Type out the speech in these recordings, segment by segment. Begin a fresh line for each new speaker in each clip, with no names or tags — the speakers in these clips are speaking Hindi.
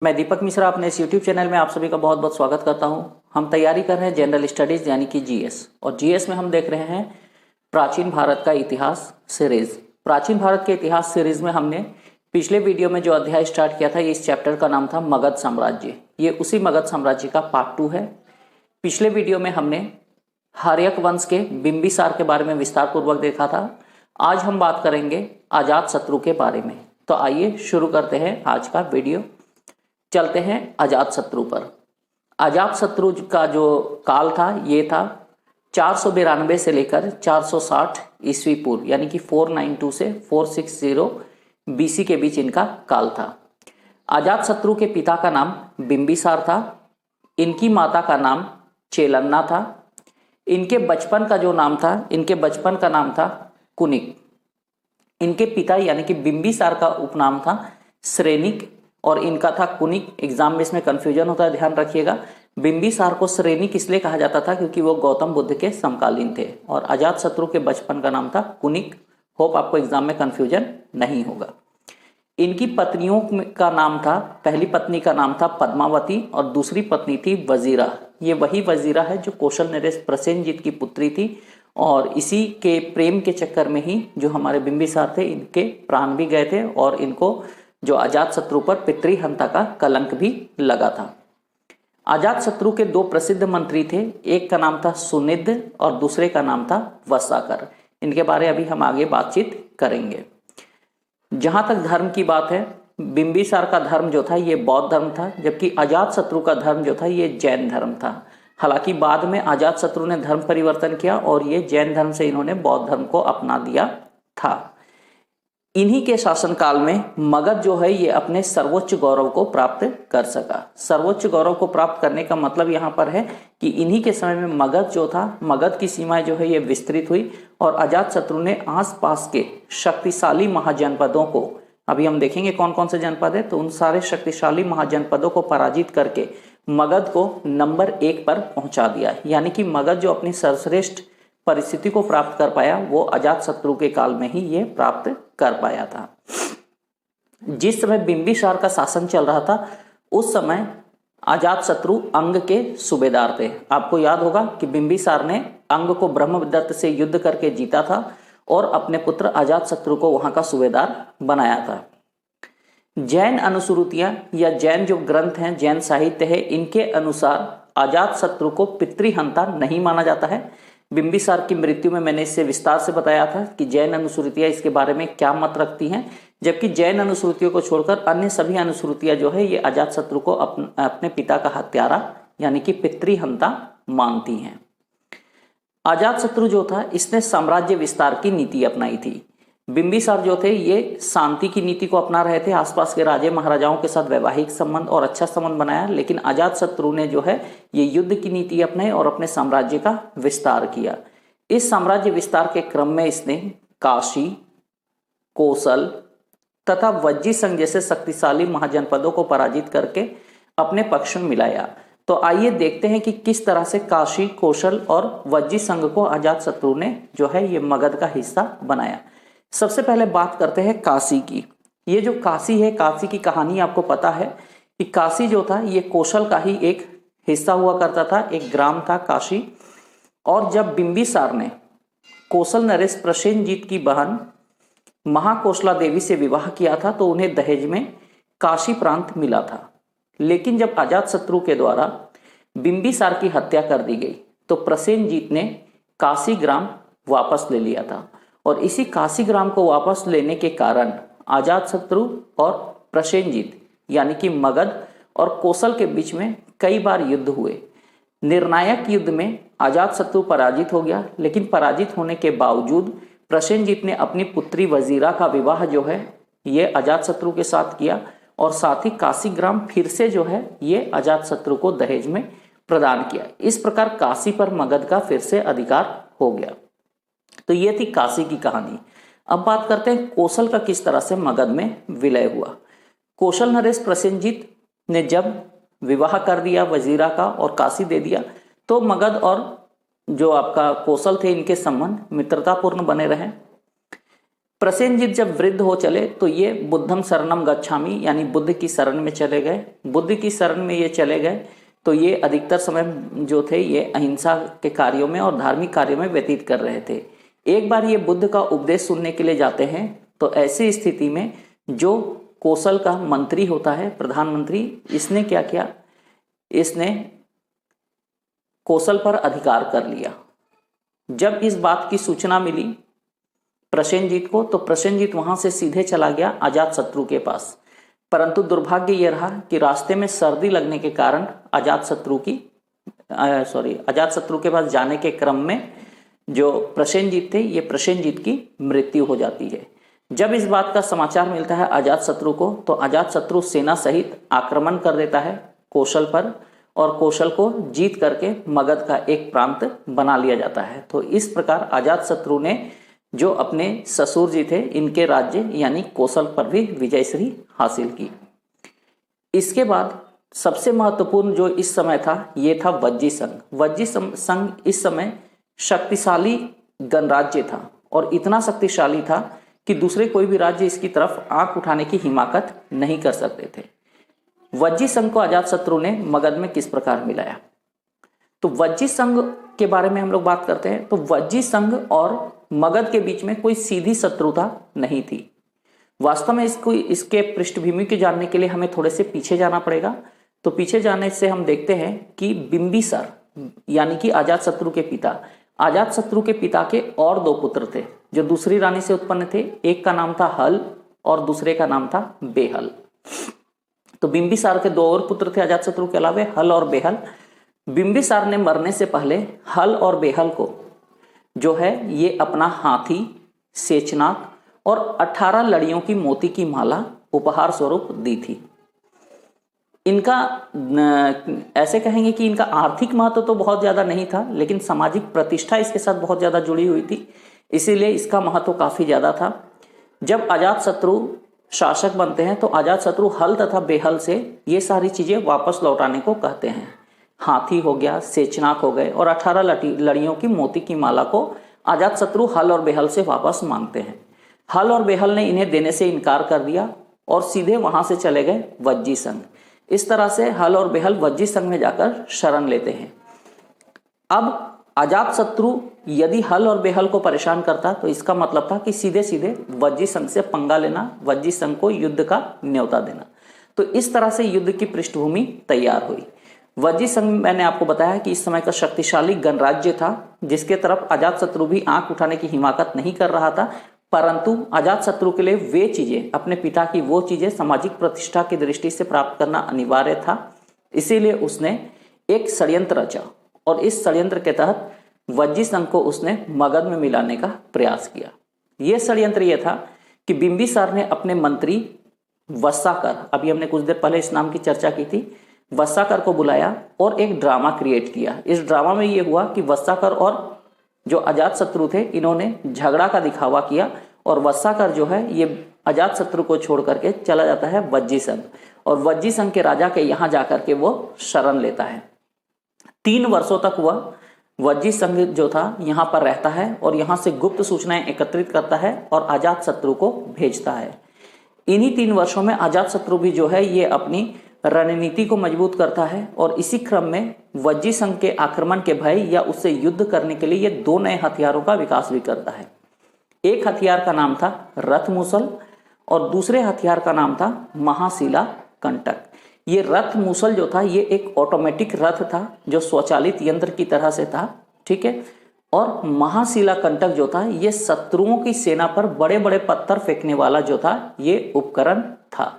मैं दीपक मिश्रा अपने इस यूट्यूब चैनल में आप सभी का बहुत बहुत स्वागत करता हूं। हम तैयारी कर रहे हैं जनरल स्टडीज़ यानी कि जीएस, और जीएस में हम देख रहे हैं प्राचीन भारत का इतिहास सीरीज। प्राचीन भारत के इतिहास सीरीज में हमने पिछले वीडियो में जो अध्याय स्टार्ट किया था, ये इस चैप्टर का नाम था मगध साम्राज्य। ये उसी मगध साम्राज्य का पार्ट 2 है। पिछले वीडियो में हमने हर्यक वंश के बिंबिसार के बारे में विस्तार पूर्वक देखा था। आज हम बात करेंगे अजातशत्रु के बारे में। तो आइए शुरू करते हैं आज का वीडियो। चलते हैं अजातशत्रु पर। अजातशत्रु का जो काल था ये था 492 से लेकर 460 ईस्वी पूर्व, यानी कि 492 से 460 बीसी के बीच इनका काल था। अजातशत्रु के पिता का नाम बिंबिसार था। इनकी माता का नाम चेलन्ना था। इनके बचपन का नाम था कुनिक। इनके पिता यानी कि बिंबिसार का उपनाम था श्रेनिक और इनका था कुनिक। एग्जाम में इसमें कंफ्यूजन होता है, ध्यान रखिएगा। बिंबिसार को श्रेनिक इसलिए कहा जाता था क्योंकि वो गौतम बुद्ध के समकालीन थे, और अजातशत्रु के बचपन का नाम था कुनिक। होप आपको एग्जाम में कंफ्यूजन नहीं होगा। इनकी पत्नियों का नाम था, पहली पत्नी का नाम था पद्मावती और दूसरी पत्नी थी वजीरा। ये वही वजीरा है जो कौशल नरेश प्रसेनजीत की पुत्री थी, और इसी के प्रेम के चक्कर में ही जो हमारे बिंबिसार थे इनके प्राण भी गए थे, और इनको जो अजातशत्रु पर पितृहंता का कलंक भी लगा था। अजातशत्रु के दो प्रसिद्ध मंत्री थे, एक का नाम था सुनिध और दूसरे का नाम था वसाकर। इनके बारे अभी हम आगे बातचीत करेंगे। जहां तक धर्म की बात है, बिंबिसार का धर्म जो था ये बौद्ध धर्म था, जबकि अजातशत्रु का धर्म जो था ये जैन धर्म था। हालांकि बाद में अजातशत्रु ने धर्म परिवर्तन किया और ये जैन धर्म से इन्होंने बौद्ध धर्म को अपना दिया था। इन्हीं के शासनकाल में मगध जो है ये अपने सर्वोच्च गौरव को प्राप्त कर सका। सर्वोच्च गौरव को प्राप्त करने का मतलब यहाँ पर है कि इन्हीं के समय में मगध जो था, मगध की सीमाएं जो है ये विस्तृत हुई, और अजातशत्रु ने आसपास के शक्तिशाली महाजनपदों को, अभी हम देखेंगे कौन कौन से जनपद है, तो उन सारे शक्तिशाली महाजनपदों को पराजित करके मगध को नंबर 1 पर पहुंचा दिया। यानी कि मगध जो अपनी सर्वश्रेष्ठ परिस्थिति को प्राप्त कर पाया वो अजातशत्रु के काल में ही ये प्राप्त कर पाया था। जिस समय बिंबिसार का शासन चल रहा था उस समय अजातशत्रु अंग के सूबेदार थे। आपको याद होगा कि बिंबिसार ने अंग को ब्रह्मदत्त से युद्ध करके जीता था और अपने पुत्र अजातशत्रु को वहां का सूबेदार बनाया था। जैन अनुश्रुतियां या जैन जो ग्रंथ हैं, जैन साहित्य है, इनके अनुसार अजातशत्रु को पितृहंता नहीं माना जाता है। बिंबिसार की मृत्यु में मैंने इससे विस्तार से बताया था कि जैन अनुश्रुतियां इसके बारे में क्या मत रखती हैं, जबकि जैन अनुश्रुतियों को छोड़कर अन्य सभी अनुश्रुतियां जो है ये अजातशत्रु को अपने पिता का हत्यारा यानी कि पितृहंता मानती हैं। अजातशत्रु जो था इसने साम्राज्य विस्तार की नीति अपनाई थी। बिंबिसार जो थे ये शांति की नीति को अपना रहे थे, आसपास के राजे महाराजाओं के साथ वैवाहिक संबंध और अच्छा संबंध बनाया, लेकिन अजातशत्रु ने जो है ये युद्ध की नीति अपनाई और अपने साम्राज्य का विस्तार किया। इस साम्राज्य विस्तार के क्रम में इसने काशी, कौशल तथा वज्जी संघ जैसे शक्तिशाली महाजनपदों को पराजित करके अपने पक्ष में मिलाया। तो आइए देखते हैं कि किस तरह से काशी, कौशल और वज्जी संघ को अजातशत्रु ने जो है ये मगध का हिस्सा बनाया। सबसे पहले बात करते हैं काशी की। ये जो काशी है, काशी की कहानी आपको पता है कि काशी जो था ये कौशल का ही एक हिस्सा हुआ करता था, एक ग्राम था काशी। और जब बिंबिसार ने कौशल नरेश प्रसेनजीत की बहन महाकौशला देवी से विवाह किया था तो उन्हें दहेज में काशी प्रांत मिला था। लेकिन जब अजातशत्रु के द्वारा बिंबिसार की हत्या कर दी गई तो प्रसेनजीत ने काशी ग्राम वापस ले लिया था, और इसी काशी ग्राम को वापस लेने के कारण अजातशत्रु और प्रसेनजीत यानी कि मगध और कौशल के बीच में कई बार युद्ध हुए। निर्णायक युद्ध में अजातशत्रु पराजित हो गया, लेकिन पराजित होने के बावजूद प्रसेनजीत ने अपनी पुत्री वजीरा का विवाह जो है ये अजातशत्रु के साथ किया, और साथ ही काशी ग्राम फिर से जो है ये अजातशत्रु को दहेज में प्रदान किया। इस प्रकार काशी पर मगध का फिर से अधिकार हो गया। तो ये थी काशी की कहानी। अब बात करते हैं कौशल का किस तरह से मगध में विलय हुआ। कौशल नरेश प्रसेनजीत ने जब विवाह कर दिया वजीरा का और काशी दे दिया तो मगध और जो आपका कौशल थे इनके संबंध मित्रतापूर्ण बने रहे। प्रसेनजीत जब वृद्ध हो चले तो ये बुद्धम शरणम गच्छामि यानी बुद्ध की शरण में चले गए। बुद्ध की शरण में ये चले गए तो ये अधिकतर समय जो थे ये अहिंसा के कार्यों में और धार्मिक कार्यों में व्यतीत कर रहे थे। एक बार ये बुद्ध का उपदेश सुनने के लिए जाते हैं तो ऐसी स्थिति में जो कौशल का मंत्री होता है, प्रधानमंत्री, इसने क्या किया, इसने कौशल पर अधिकार कर लिया। जब इस बात की सूचना मिली प्रसेनजीत को तो प्रसेनजीत वहां से सीधे चला गया अजातशत्रु के पास। परंतु दुर्भाग्य यह रहा कि रास्ते में सर्दी लगने के कारण अजातशत्रु के पास जाने के क्रम में जो प्रसेनजीत थे, ये प्रसेनजीत की मृत्यु हो जाती है। जब इस बात का समाचार मिलता है अजातशत्रु को तो अजातशत्रु सेना सहित आक्रमण कर देता है कौशल पर और कौशल को जीत करके मगध का एक प्रांत बना लिया जाता है। तो इस प्रकार अजातशत्रु ने जो अपने ससुर जी थे इनके राज्य यानी कौशल पर भी विजयश्री हासिल की। इसके बाद सबसे महत्वपूर्ण जो इस समय था ये था वज्जी संघ। वज्जी संघ इस समय शक्तिशाली गणराज्य था और इतना शक्तिशाली था कि दूसरे कोई भी राज्य इसकी तरफ आंख उठाने की हिमाकत नहीं कर सकते थे। वज्जी संघ को अजातशत्रु ने मगध में किस प्रकार मिलाया, तो वज्जी संघ के बारे में हम लोग बात करते हैं। तो वज्जी संघ और मगध के बीच में कोई सीधी शत्रुता नहीं थी। वास्तव में इसके पृष्ठभूमि को जानने के लिए हमें थोड़े से पीछे जाना पड़ेगा। तो पीछे जाने से हम देखते हैं कि बिंबिसार यानी कि अजातशत्रु के पिता, अजातशत्रु के पिता के और दो पुत्र थे जो दूसरी रानी से उत्पन्न थे। एक का नाम था हल और दूसरे का नाम था बेहल। तो बिंबिसार के दो और पुत्र थे अजातशत्रु के अलावे, हल और बेहल। बिंबिसार ने मरने से पहले हल और बेहल को जो है ये अपना हाथी, शेषनाग और 18 लड़ियों की मोती की माला उपहार स्वरूप दी थी। इनका ऐसे कहेंगे कि इनका आर्थिक महत्व तो बहुत ज़्यादा नहीं था, लेकिन सामाजिक प्रतिष्ठा इसके साथ बहुत ज़्यादा जुड़ी हुई थी, इसीलिए इसका महत्व काफ़ी ज़्यादा था। जब अजातशत्रु शासक बनते हैं तो अजातशत्रु हल तथा बेहल से ये सारी चीज़ें वापस लौटाने को कहते हैं। हाथी हो गया, शेषनाग हो गए और 18 लड़ियों की मोती की माला को अजातशत्रु हल और बेहल से वापस मांगते हैं। हल और बेहल ने इन्हें देने से इनकार कर दिया और सीधे वहां से चले गए वज्जी संघ। इस तरह से हल और बेहल वज्जी संघ में जाकर शरण लेते हैं। अब अजातशत्रु यदि हल और बेहल को परेशान करता तो इसका मतलब था कि सीधे सीधे वज्जी संघ से पंगा लेना, वज्जी संघ को युद्ध का न्योता देना। तो इस तरह से युद्ध की पृष्ठभूमि तैयार हुई। वज्जी संघ मैंने आपको बताया कि इस समय का शक्तिशाली गणराज्य था जिसके तरफ अजातशत्रु भी आंख उठाने की हिमाकत नहीं कर रहा था, परंतु अजातशत्रु के लिए वे चीजें, अपने पिता की वो चीजें सामाजिक प्रतिष्ठा की दृष्टि से प्राप्त करना अनिवार्य था। इसीलिए उसने एक षड्यंत्र रचा और इस षड्यंत्र के तहत वज्जी संघ को उसने मगध में मिलाने का प्रयास किया। यह षड्यंत्र यह था कि बिंबिसार ने अपने मंत्री वस्साकर, अभी हमने कुछ देर पहले इस नाम की चर्चा की थी, वस्साकर को बुलाया और एक ड्रामा क्रिएट किया। इस ड्रामा में यह हुआ कि वस्साकर और जो अजातशत्रु थे इन्होंने झगड़ा का दिखावा किया और वस्साकर जो है ये अजातशत्रु को छोड़ करके चला जाता है वज्जी संघ और वज्जी संघ के राजा के यहाँ जाकर के वो शरण लेता है। 3 वर्षों तक वह वज्जी संघ जो था यहाँ पर रहता है और यहाँ से गुप्त सूचनाएं एकत्रित करता है और अजातशत्रु को भेजता है। इन्हीं 3 वर्षों में अजातशत्रु भी जो है ये अपनी रणनीति को मजबूत करता है और इसी क्रम में वज्जी संघ के आक्रमण के भय या उससे युद्ध करने के लिए ये 2 नए हथियारों का विकास भी करता है। एक हथियार का नाम था रथ मूसल और दूसरे हथियार का नाम था महाशिला कंटक। ये रथ मूसल जो था ये एक ऑटोमेटिक रथ था जो स्वचालित यंत्र की तरह से था, ठीक है। और महाशिला कंटक जो था ये शत्रुओं की सेना पर बड़े बड़े पत्थर फेंकने वाला जो था ये उपकरण था।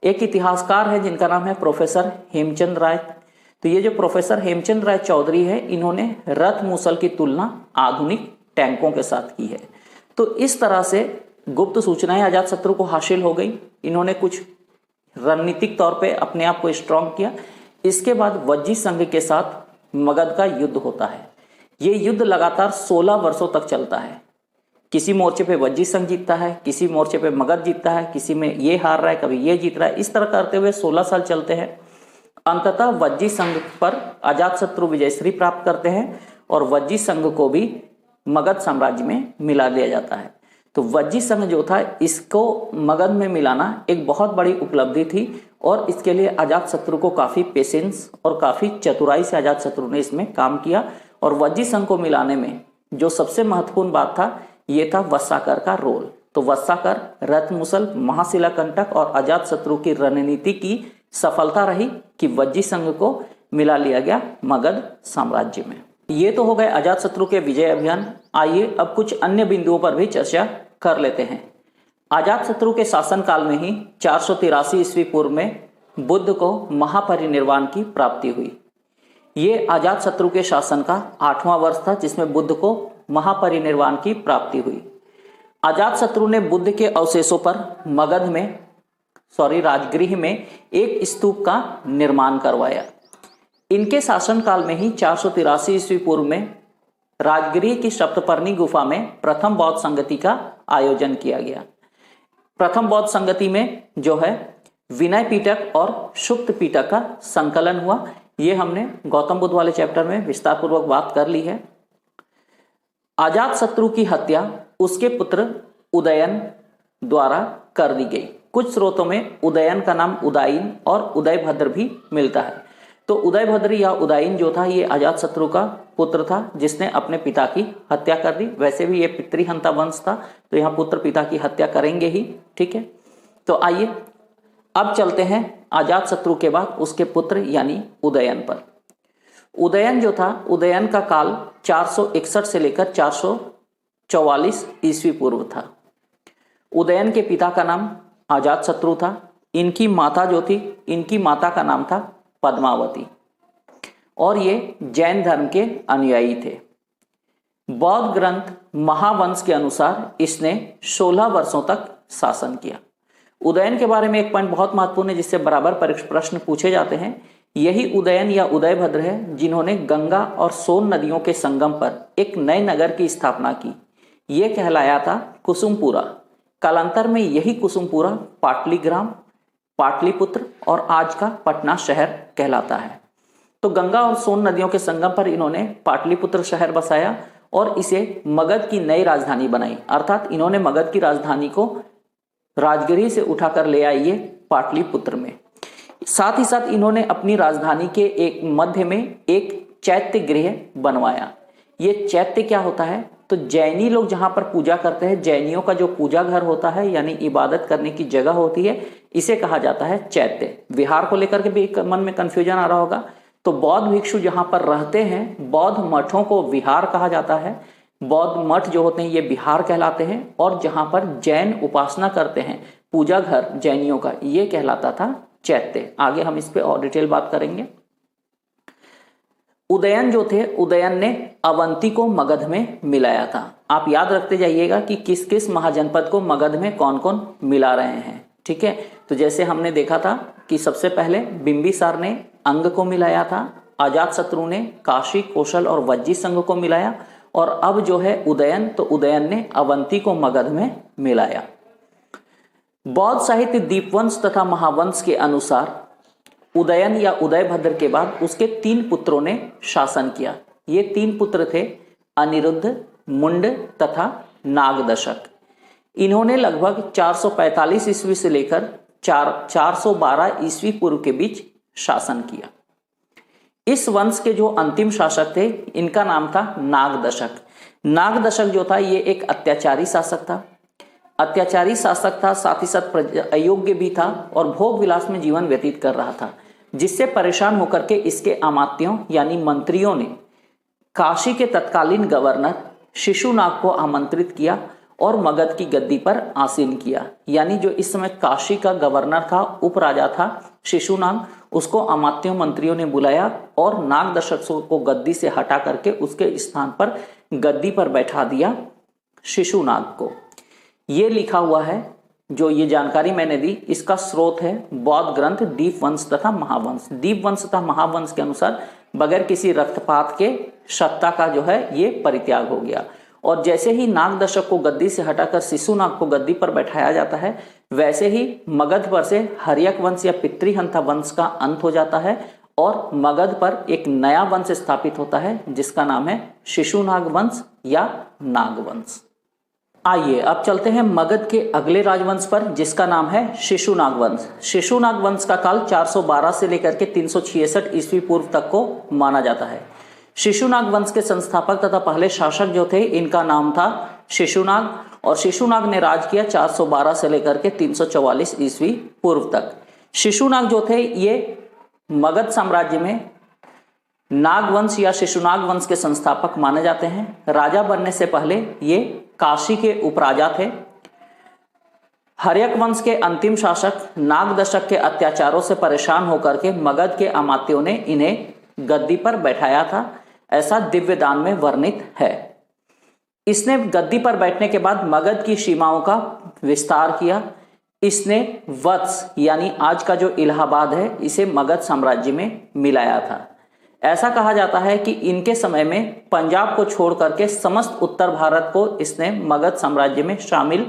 एक इतिहासकार है जिनका नाम है प्रोफेसर हेमचंद राय। तो ये जो प्रोफेसर हेमचंद राय चौधरी है इन्होंने रथ मूसल की तुलना आधुनिक टैंकों के साथ की है। तो इस तरह से गुप्त सूचनाएं अजातशत्रु को हासिल हो गई। इन्होंने कुछ रणनीतिक तौर पे अपने आप को स्ट्रांग किया। इसके बाद वज्जी संघ के साथ मगध का युद्ध होता है। ये युद्ध लगातार 16 वर्षों तक चलता है। किसी मोर्चे पे वज्जी संघ जीतता है, किसी मोर्चे पे मगध जीतता है, किसी में ये हार रहा है, कभी ये जीत रहा है। इस तरह करते हुए 16 साल चलते हैं। अंततः वज्जी संघ पर अजातशत्रु विजयश्री प्राप्त करते हैं और वज्जी संघ को भी मगध साम्राज्य में मिला दिया जाता है। तो वज्जी संघ जो था इसको मगध में मिलाना एक बहुत बड़ी उपलब्धि थी और इसके लिए अजातशत्रु को काफ़ी पेशेंस और काफ़ी चतुराई से अजातशत्रु ने इसमें काम किया। और वज्जी संघ को मिलाने में जो सबसे महत्वपूर्ण बात था ये था वस्साकर का रोल। तो वस्साकर, रथमुसल, महाशिलाकंटक और अजातशत्रु की रणनीति की सफलता रही कि वज्जी संघ को मिला लिया गया मगध साम्राज्य में। ये तो हो गए अजातशत्रु के विजय अभियान। आइए अब कुछ अन्य बिंदुओं पर भी चर्चा कर लेते हैं। अजातशत्रु के शासनकाल में ही 483 ईस्वी पूर्व में बुद्ध को महापरिनिर्वाण की प्राप्ति हुई। ये अजातशत्रु के शासन का 8वां वर्ष था जिसमें बुद्ध को महापरिनिर्वाण की प्राप्ति हुई। अजातशत्रु ने बुद्ध के अवशेषों पर मगध में राजगृह में एक स्तूप का निर्माण करवाया। इनके शासनकाल में ही 483 ईस्वी पूर्व में राजगृह की सप्तपर्णी गुफा में प्रथम बौद्ध संगति का आयोजन किया गया। प्रथम बौद्ध संगति में जो है विनय पिटक और सुक्त पिटक का संकलन हुआ। ये हमने गौतम बुद्ध वाले चैप्टर में विस्तार पूर्वक बात कर ली है। अजातशत्रु की हत्या उसके पुत्र उदयन द्वारा कर दी गई। कुछ स्रोतों में उदयन का नाम उदायन और उदयभद्र भी मिलता है। तो उदयभद्र या उदायन जो था ये अजातशत्रु का पुत्र था जिसने अपने पिता की हत्या कर दी। वैसे भी ये पितृहंता वंश था तो यहाँ पुत्र पिता की हत्या करेंगे ही, ठीक है। तो आइए अब चलते हैं अजातशत्रु के बाद उसके पुत्र यानी उदयन पर। उदयन जो था, उदयन का काल 461 से लेकर 444 ईस्वी पूर्व था। उदयन के पिता का नाम अजातशत्रु था। इनकी माता जो थी, इनकी माता का नाम था पद्मावती और ये जैन धर्म के अनुयायी थे। बौद्ध ग्रंथ महावंश के अनुसार इसने 16 वर्षों तक शासन किया। उदयन के बारे में एक पॉइंट बहुत महत्वपूर्ण है जिससे बराबर प्रश्न पूछे जाते हैं। यही उदयन या उदयभद्र है जिन्होंने गंगा और सोन नदियों के संगम पर एक नए नगर की स्थापना की। ये कहलाया था कुसुमपुरा। कालांतर में यही कुसुमपुरा पाटलीग्राम, पाटलिपुत्र और आज का पटना शहर कहलाता है। तो गंगा और सोन नदियों के संगम पर इन्होंने पाटलिपुत्र शहर बसाया और इसे मगध की नई राजधानी बनाई। अर्थात इन्होंने मगध की राजधानी को राजगृह से उठाकर ले आई ये पाटलिपुत्र में। साथ ही साथ इन्होंने अपनी राजधानी के एक मध्य में एक चैत्य गृह बनवाया। ये चैत्य क्या होता है? तो जैनी लोग जहां पर पूजा करते हैं, जैनियों का जो पूजा घर होता है यानी इबादत करने की जगह होती है, इसे कहा जाता है चैत्य। विहार को लेकर के भी मन में कंफ्यूजन आ रहा होगा। तो बौद्ध भिक्षु जहां पर रहते हैं, बौद्ध मठों को विहार कहा जाता है। बौद्ध मठ जो होते हैं ये विहार कहलाते हैं और जहां पर जैन उपासना करते हैं, पूजा घर जैनियों का, ये कहलाता था चैत्य। आगे हम इस पे और डिटेल बात करेंगे। उदयन जो थे, उदयन ने अवंती को मगध में मिलाया था। आप याद रखते जाइएगा कि किस किस महाजनपद को मगध में कौन कौन मिला रहे हैं, ठीक है। तो जैसे हमने देखा था कि सबसे पहले बिंबिसार ने अंग को मिलाया था, अजातशत्रु ने काशी, कौशल और वज्जी संघ को मिलाया और अब जो है उदयन, तो उदयन ने अवंती को मगध में मिलाया। बौद्ध साहित्य दीपवंश तथा महावंश के अनुसार उदयन या उदयभद्र के बाद उसके 3 पुत्रों ने शासन किया। ये 3 पुत्र थे अनिरुद्ध, मुंड तथा नागदशक। इन्होंने लगभग 445 ईस्वी से लेकर 412 ईस्वी पूर्व के बीच शासन किया। इस वंश के जो अंतिम शासक थे इनका नाम था नागदशक। नागदशक जो था ये एक अत्याचारी शासक था। अत्याचारी शासक था, साथ ही साथ अयोग्य भी था और भोग विलास में जीवन व्यतीत कर रहा था, जिससे परेशान होकर के इसके अमात्यों यानी मंत्रियों ने काशी के तत्कालीन गवर्नर शिशुनाग को आमंत्रित किया और मगध की गद्दी पर आसीन किया। यानी जो इस समय काशी का गवर्नर था, उपराजा था शिशुनाग, उसको अमात्यों मंत्रियों ने बुलाया और नागदशक को गद्दी से हटा करके उसके स्थान पर गद्दी पर बैठा दिया शिशुनाग को। ये लिखा हुआ है, जो ये जानकारी मैंने दी, इसका स्रोत है बौद्ध ग्रंथ दीपवंश तथा महावंश। दीपवंश तथा महावंश के अनुसार बगैर किसी रक्तपात के सत्ता का जो है ये परित्याग हो गया। और जैसे ही नागदशक को गद्दी से हटाकर शिशुनाग को गद्दी पर बैठाया जाता है, वैसे ही मगध पर से हर्यक वंश या पितृहंता वंश का अंत हो जाता है और मगध पर एक नया वंश स्थापित होता है जिसका नाम है शिशुनाग वंश या नागवंश। आइए अब चलते हैं मगध के अगले राजवंश पर, जिसका नाम है शिशुनाग वंश। शिशुनाग वंश का काल 412 से लेकर के 366 ईस्वी पूर्व तक को माना जाता है। शिशुनाग वंश के संस्थापक तथा पहले शासक जो थे, इनका नाम था शिशुनाग, और शिशुनाग ने राज किया 412 से लेकर के 344 ईस्वी पूर्व तक। शिशुनाग जो थे ये मगध साम्राज्य में नागवंश या शिशुनाग वंश के संस्थापक माने जाते हैं। राजा बनने से पहले ये काशी के उपराजा थे। हर्यक वंश के अंतिम शासक नागदशक के अत्याचारों से परेशान होकर के मगध के अमात्यों ने इन्हें गद्दी पर बैठाया था, ऐसा दिव्य दान में वर्णित है। इसने गद्दी पर बैठने के बाद मगध की सीमाओं का विस्तार किया। इसने वत्स यानी आज का जो इलाहाबाद है, इसे मगध साम्राज्य में मिलाया था। ऐसा कहा जाता है कि इनके समय में पंजाब को छोड़ करके समस्त उत्तर भारत को इसने मगध साम्राज्य में शामिल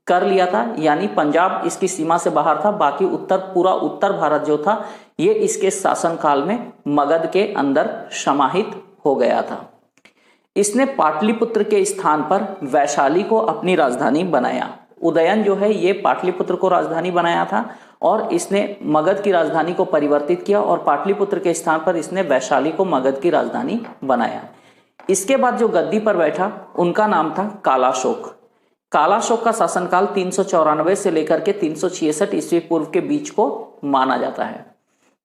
कर लिया था, यानी पंजाब इसकी सीमा से बाहर था, बाकी पूरा उत्तर भारत जो था ये इसके शासनकाल में मगध के अंदर समाहित हो गया था। इसने पाटलिपुत्र के स्थान पर वैशाली को अपनी राजधानी बनाया। उदयन जो है ये पाटलिपुत्र को राजधानी बनाया था, और इसने मगध की राजधानी को परिवर्तित किया और पाटलिपुत्र के स्थान पर इसने वैशाली को मगध की राजधानी बनाया। इसके बाद जो गद्दी पर बैठा उनका नाम था कालाशोक। कालाशोक का शासनकाल 394 से लेकर के 366 ईस्वी पूर्व के बीच को माना जाता है।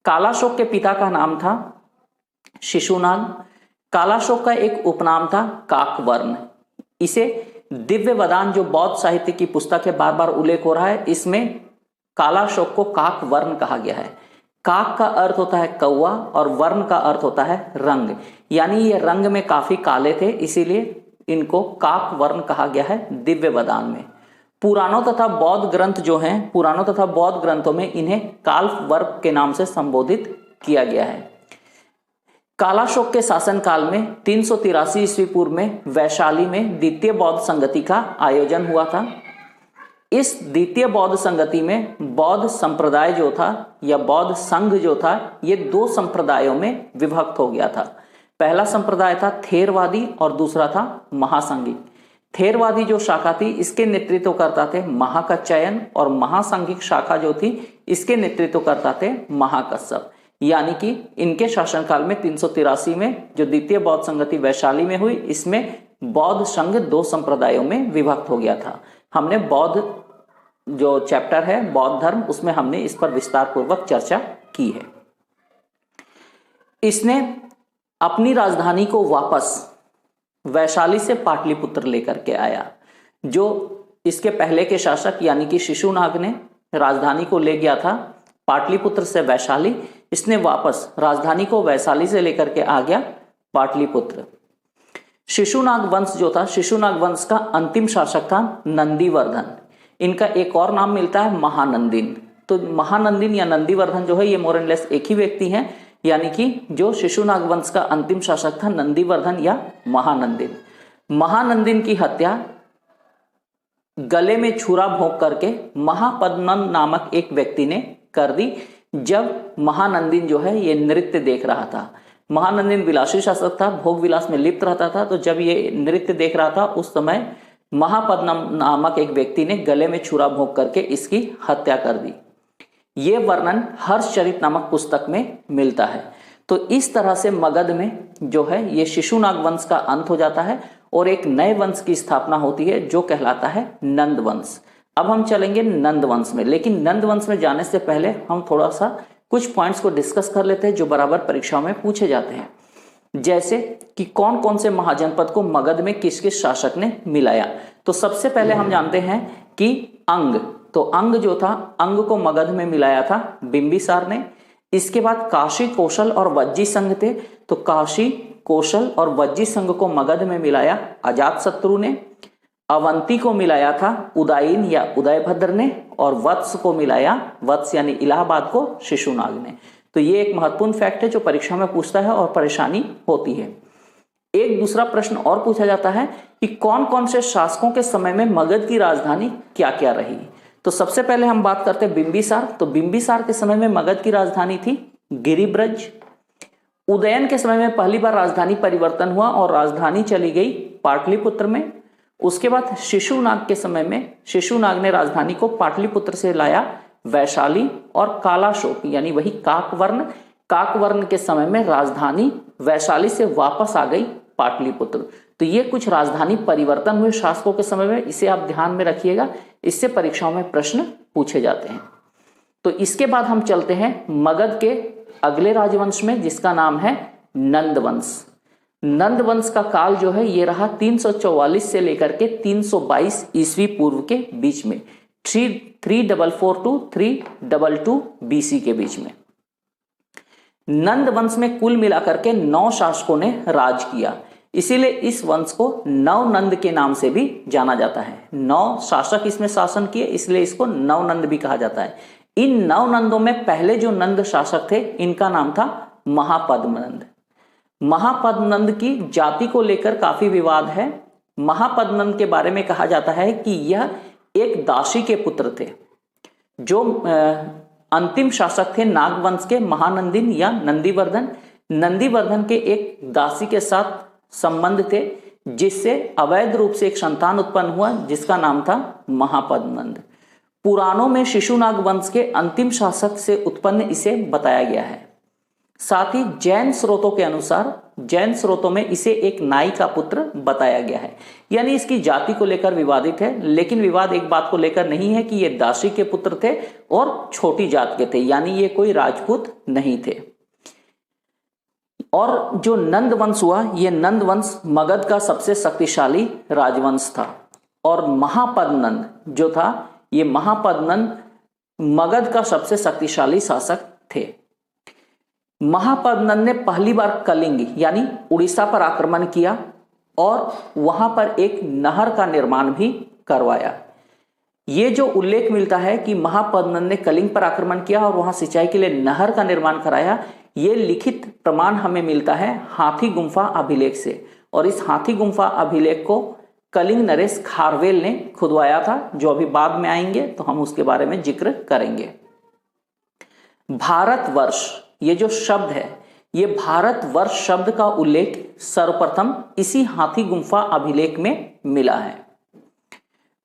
कालाशोक के पिता का नाम था शिशुनाग। कालाशोक का एक उपनाम था काकवर्ण। इसे दिव्य वदान जो बौद्ध साहित्य की पुस्तक है, बार बार उल्लेख हो रहा है, इसमें कालाशोक को काकवर्ण कहा गया है। काक का अर्थ होता है कौवा और वर्ण का अर्थ होता है रंग, यानी ये रंग में काफी काले थे, इसीलिए इनको काकवर्ण कहा गया है दिव्य वदान में। पुराणों तथा बौद्ध ग्रंथ जो हैं, पुराणों तथा बौद्ध ग्रंथों में इन्हें काल्फ के नाम से संबोधित किया गया है। कालाशोक के शासनकाल में 383 ईस्वी पूर्व में वैशाली में द्वितीय बौद्ध संगति का आयोजन हुआ था। इस द्वितीय बौद्ध संगति में बौद्ध संप्रदाय जो था या बौद्ध संघ जो था, ये दो संप्रदायों में विभक्त हो गया था। पहला संप्रदाय था थेरवादी और दूसरा था महासंघी। थेरवादी जो शाखा थी इसके नेतृत्व करता थे महाकच्चयन, और महासंघिक शाखा जो थी इसके नेतृत्व करता थे महाकश्यप। यानी कि इनके शासनकाल में 383 में जो द्वितीय बौद्ध संगति वैशाली में हुई, इसमें बौद्ध संघ दो संप्रदायों में विभक्त हो गया था। हमने बौद्ध जो चैप्टर है बौद्ध धर्म, उसमें हमने इस पर विस्तार पूर्वक चर्चा की है। इसने अपनी राजधानी को वापस वैशाली से पाटलिपुत्र लेकर के आया। जो इसके पहले के शासक यानी कि शिशुनाग ने राजधानी को ले गया था पाटलिपुत्र से वैशाली, इसने वापस राजधानी को वैशाली से लेकर के आ गया पाटलिपुत्र। शिशुनाग वंश जो था, शिशुनाग वंश का अंतिम शासक था नंदीवर्धन। इनका एक और नाम मिलता है महानंदिन। तो महानंदिन या नंदीवर्धन जो है ये मोर एंड लेस एक ही व्यक्ति हैं, यानी कि जो शिशुनाग वंश का अंतिम शासक था नंदीवर्धन या महानंदिन। महानंदिन की हत्या गले में छुरा भोंक करके महापद्मन नामक एक व्यक्ति ने कर दी, जब महानंदिन जो है ये नृत्य देख रहा था। महानंदिन विलासी शासक था, भोग विलास में लिप्त रहता था, तो जब ये नृत्य देख रहा था उस समय महापद्मन नामक एक व्यक्ति ने गले में छुरा भोंक करके इसकी हत्या कर दी। ये वर्णन हर्षचरित नामक पुस्तक में मिलता है। तो इस तरह से मगध में जो है ये शिशुनाग वंश का अंत हो जाता है और एक नए वंश की स्थापना होती है जो कहलाता है नंद वंश। अब हम चलेंगे नंद वंश में, लेकिन नंद वंश में जाने से पहले हम थोड़ा सा कुछ पॉइंट्स को डिस्कस कर लेते हैं जो बराबर परीक्षाओं में पूछे जाते हैं। जैसे कि कौन कौन से महाजनपद को मगध में किस किस शासक ने मिलाया। तो सबसे पहले हम जानते हैं कि अंग, तो अंग जो था, अंग को मगध में मिलाया था बिंबिसार ने। इसके बाद काशी, कौशल और वज्जी संघ थे, तो काशी, कौशल और वज्जी संघ को मगध में मिलाया अजातशत्रु ने। अवंती को मिलाया था उदयन या उदयभद्र ने, और वत्स को मिलाया, वत्स यानी इलाहाबाद को, शिशुनाग ने। तो ये एक महत्वपूर्ण फैक्ट है जो परीक्षा में पूछता है और परेशानी होती है। एक दूसरा प्रश्न और पूछा जाता है कि कौन कौन से शासकों के समय में मगध की राजधानी क्या क्या रही। तो सबसे पहले हम बात करते हैं बिंबिसार। तो बिंबिसार के समय में मगध की राजधानी थी गिरिब्रज। उदयन के समय में पहली बार राजधानी परिवर्तन हुआ और राजधानी चली गई पाटलिपुत्र में। उसके बाद शिशुनाग के समय में शिशुनाग ने राजधानी को पाटलिपुत्र से लाया वैशाली और कालाशोक यानी वही काकवर्ण के समय में राजधानी वैशाली से वापस आ गई पाटलिपुत्र। तो ये कुछ राजधानी परिवर्तन हुए शासकों के समय में, इसे आप ध्यान में रखिएगा, इससे परीक्षाओं में प्रश्न पूछे जाते हैं। तो इसके बाद हम चलते हैं मगध के अगले राजवंश में जिसका नाम है नंद वंश। नंद वंश का काल जो है ये रहा 344 से लेकर के 322 ईस्वी पूर्व के बीच में, 344 टू 322 बीसी के बीच में। नंद वंश में कुल मिलाकर के 9 शासकों ने राज किया, इसीलिए इस वंश को नवनंद के नाम से भी जाना जाता है। 9 शासक इसमें शासन किए, इसलिए इसको नवनंद भी कहा जाता है। इन नवनंदों में पहले जो नंद शासक थे इनका नाम था महापद्मनंद। महापद्मनंद की जाति को लेकर काफी विवाद है। महापद्मनंद के बारे में कहा जाता है कि यह एक दासी के पुत्र थे। जो अंतिम शासक थे नागवंश के महानंदिन या नंदीवर्धन के एक दासी के साथ संबंध थे, जिससे अवैध रूप से एक संतान उत्पन्न हुआ जिसका नाम था महापद्मनंद। पुराणों में शिशुनाग वंश के अंतिम शासक से उत्पन्न इसे बताया गया है। साथ ही जैन स्रोतों के अनुसार, जैन स्रोतों में इसे एक नाई का पुत्र बताया गया है, यानी इसकी जाति को लेकर विवादित है। लेकिन विवाद एक बात को लेकर नहीं है कि ये दासी के पुत्र थे और छोटी जात के थे, यानी ये कोई राजपूत नहीं थे। और जो नंद वंश हुआ, ये नंद वंश मगध का सबसे शक्तिशाली राजवंश था। और महापद्मनंद जो था, ये महापद्मनंद मगध का सबसे शक्तिशाली शासक थे। महापद्मनंद ने पहली बार कलिंग यानी उड़ीसा पर आक्रमण किया और वहां पर एक नहर का निर्माण भी करवाया। ये जो उल्लेख मिलता है कि महापद्मनंद ने कलिंग पर आक्रमण किया और वहां सिंचाई के लिए नहर का निर्माण कराया, ये लिखित प्रमाण हमें मिलता है हाथी गुम्फा अभिलेख से। और इस हाथी गुम्फा अभिलेख को कलिंग नरेश खारवेल ने खुदवाया था, जो अभी बाद में आएंगे तो हम उसके बारे में जिक्र करेंगे। भारतवर्ष, ये जो शब्द है, ये भारतवर्ष शब्द का उल्लेख सर्वप्रथम इसी हाथी गुम्फा अभिलेख में मिला है।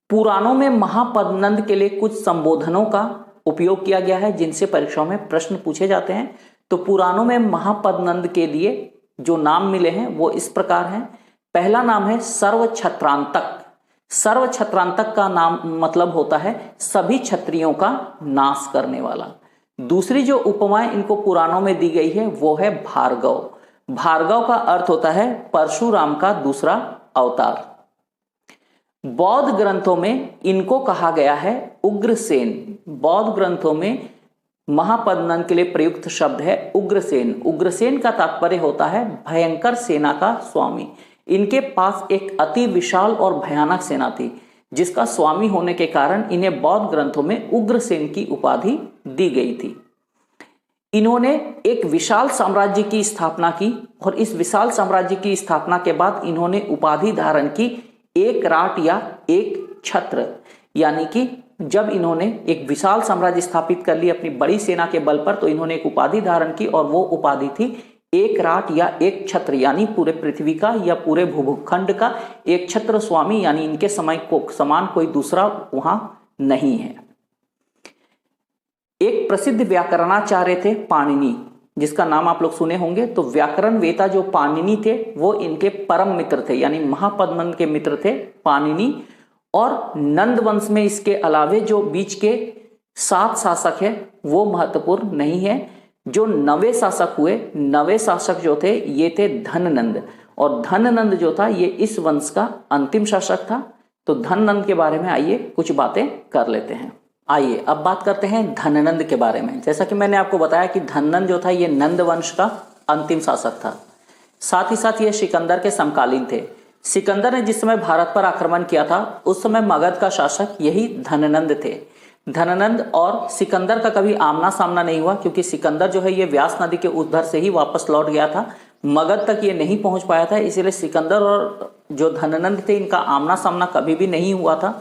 पुराणों में महापद्मनंद के लिए कुछ संबोधनों का उपयोग किया गया है जिनसे परीक्षाओं में प्रश्न पूछे जाते हैं। तो पुराणों में महापद्मनंद के लिए जो नाम मिले हैं वो इस प्रकार हैं। पहला नाम है सर्वछत्रांतक। सर्वछत्रांतक का नाम मतलब होता है सभी क्षत्रियों का नाश करने वाला। दूसरी जो उपमाएं इनको पुराणों में दी गई है वो है भार्गव। भार्गव का अर्थ होता है परशुराम का दूसरा अवतार। बौद्ध ग्रंथों में इनको कहा गया है उग्रसेन। बौद्ध ग्रंथों में महापद्मनंद के लिए प्रयुक्त शब्द है उग्रसेन। उग्रसेन का तात्पर्य होता है भयंकर सेना का स्वामी। इनके पास एक अति विशाल और भयानक सेना थी, जिसका स्वामी होने के कारण इन्हें बौद्ध ग्रंथों में उग्रसेन की उपाधि दी गई थी। इन्होंने एक विशाल साम्राज्य की स्थापना की और इस विशाल साम्राज्य की स्थापना के बाद इन्होंने उपाधि धारण की एक राट या एक छत्र। यानी कि जब इन्होंने एक विशाल साम्राज्य स्थापित कर ली अपनी बड़ी सेना के बल पर, तो इन्होंने एक उपाधि धारण की और वो उपाधि थी एक राट या एक छत्र, यानी पूरे पृथ्वी का या पूरे भूखंड का एक छत्र स्वामी, यानी इनके समय को समान कोई दूसरा वहां नहीं है। एक प्रसिद्ध व्याकरणाचार्य थे पाणिनि, जिसका नाम आप लोग सुने होंगे। तो व्याकरण वेता जो पाणिनि थे वो इनके परम मित्र थे, यानी महापद्मनंद के मित्र थे पाणिनि। और नंद वंश में इसके अलावे जो बीच के 7 शासक है वो महत्वपूर्ण नहीं है। जो 9वें शासक हुए, 9वें शासक जो थे ये थे धननंद। और धननंद जो था ये इस वंश का अंतिम शासक था। तो धननंद के बारे में आइए कुछ बातें कर लेते हैं। आइए अब बात करते हैं धननंद के बारे में। जैसा कि मैंने आपको बताया कि धननंद जो था ये नंद वंश का अंतिम शासक था। साथ ही साथ ये सिकंदर के समकालीन थे। सिकंदर ने जिस समय भारत पर आक्रमण किया था उस समय मगध का शासक यही धननंद थे। धननंद और सिकंदर का कभी आमना सामना नहीं हुआ, क्योंकि सिकंदर जो है ये व्यास नदी के उधर से ही वापस लौट गया था, मगध तक ये नहीं पहुंच पाया था। इसीलिए सिकंदर और जो धननंद थे इनका आमना सामना कभी भी नहीं हुआ था।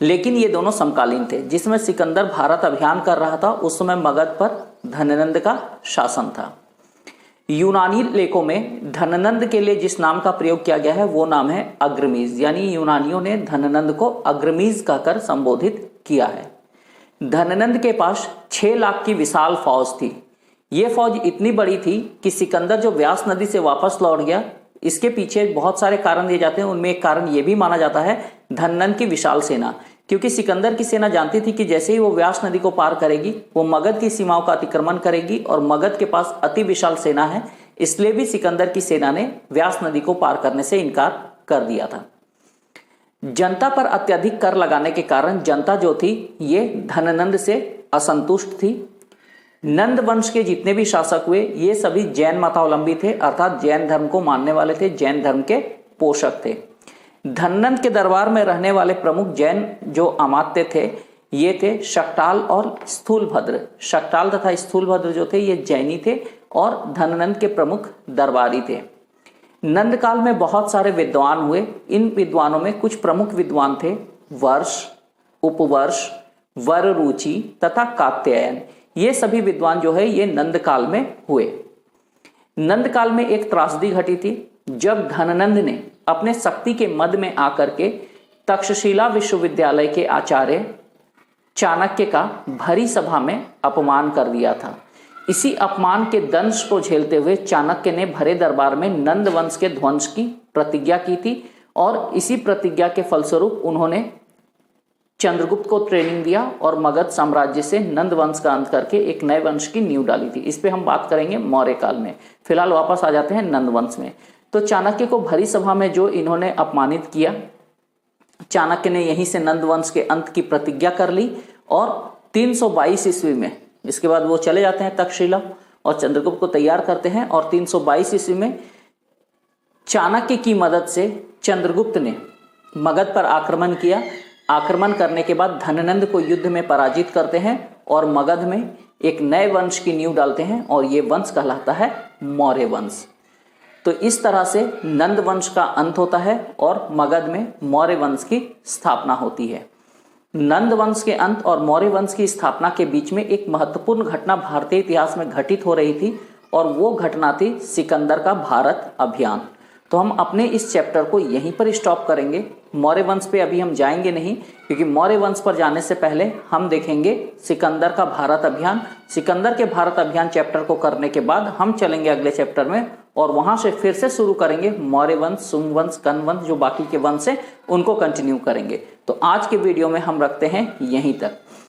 लेकिन ये दोनों समकालीन थे। जिसमें सिकंदर भारत अभियान कर रहा था उस समय मगध पर धननंद का शासन था। यूनानी लेखों में धननंद के लिए जिस नाम का प्रयोग किया गया है वो नाम है अग्रमीज, यानी यूनानियों ने धननंद को अग्रमीज कहकर संबोधित किया है। धननंद के पास 6 लाख की विशाल फौज थी। ये फौज इतनी बड़ी थी कि सिकंदर जो व्यास नदी से वापस लौट गया, इसके पीछे बहुत सारे कारण दिए जाते हैं। उनमें एक कारण यह भी माना जाता है धननंद की विशाल सेना, क्योंकि सिकंदर की सेना जानती थी कि जैसे ही वो व्यास नदी को पार करेगी वो मगध की सीमाओं का अतिक्रमण करेगी और मगध के पास अति विशाल सेना है, इसलिए भी सिकंदर की सेना ने व्यास नदी को पार करने से इनकार कर दिया था। जनता पर अत्यधिक कर लगाने के कारण जनता जो थी ये धननंद से असंतुष्ट थी। नंद वंश के जितने भी शासक हुए ये सभी जैन मतावलंबी थे, अर्थात जैन धर्म को मानने वाले थे, जैन धर्म के पोषक थे। धननंद के दरबार में रहने वाले प्रमुख जैन जो अमात्य थे ये थे शक्टाल और स्थूलभद्र। शक्टाल तथा स्थूलभद्र जो थे ये जैनी थे और धननंद के प्रमुख दरबारी थे। नंद काल में बहुत सारे विद्वान हुए। इन विद्वानों में कुछ प्रमुख विद्वान थे वर्ष, उपवर्ष, वररुचि तथा कात्यायन। ये सभी विद्वान जो है ये नंद काल में हुए। नंद काल में एक त्रासदी घटी थी जब धननंद ने अपने शक्ति के मद में आकर के तक्षशिला विश्वविद्यालय के आचार्य चाणक्य का भरी सभा में अपमान कर दिया था। इसी अपमान के दंश को झेलते हुए चाणक्य ने भरे दरबार में नंद वंश के ध्वंस की प्रतिज्ञा की थी और इसी प्रतिज्ञा के फलस्वरूप उन्होंने चंद्रगुप्त को ट्रेनिंग दिया और मगध साम्राज्य से नंद वंश का अंत करके एक नए वंश की नींव डाली थी। इस पे हम बात करेंगे मौर्य काल में। फिलहाल वापस आ जाते हैं नंद वंश में। तो चाणक्य को भरी सभा में जो इन्होंने अपमानित किया, चाणक्य ने यहीं से नंद वंश के अंत की प्रतिज्ञा कर ली और 322 ईस्वी में, इसके बाद वो चले जाते हैं तक्षशिला और चंद्रगुप्त को तैयार करते हैं और 322 ईस्वी में चाणक्य की मदद से चंद्रगुप्त ने मगध पर आक्रमण किया। आक्रमण करने के बाद धननंद को युद्ध में पराजित करते हैं और मगध में एक नए वंश की नींव डालते हैं और ये वंश कहलाता है मौर्य वंश। तो इस तरह से नंद वंश का अंत होता है और मगध में मौर्य वंश की स्थापना होती है। नंद वंश के अंत और मौर्य वंश की स्थापना के बीच में एक महत्वपूर्ण घटना भारतीय इतिहास में घटित हो रही थी और वो घटना थी सिकंदर का भारत अभियान। तो हम अपने इस चैप्टर को यहीं पर स्टॉप करेंगे। मौर्य वंश पे अभी हम जाएंगे नहीं, क्योंकि मौर्य वंश पर जाने से पहले हम देखेंगे सिकंदर का भारत अभियान। सिकंदर के भारत अभियान चैप्टर को करने के बाद हम चलेंगे अगले चैप्टर में और वहां से फिर से शुरू करेंगे मौर्य वंश, सुंग वंश, कन वंश, जो बाकी के वंश है उनको कंटिन्यू करेंगे। तो आज के वीडियो में हम रखते हैं यहीं तक।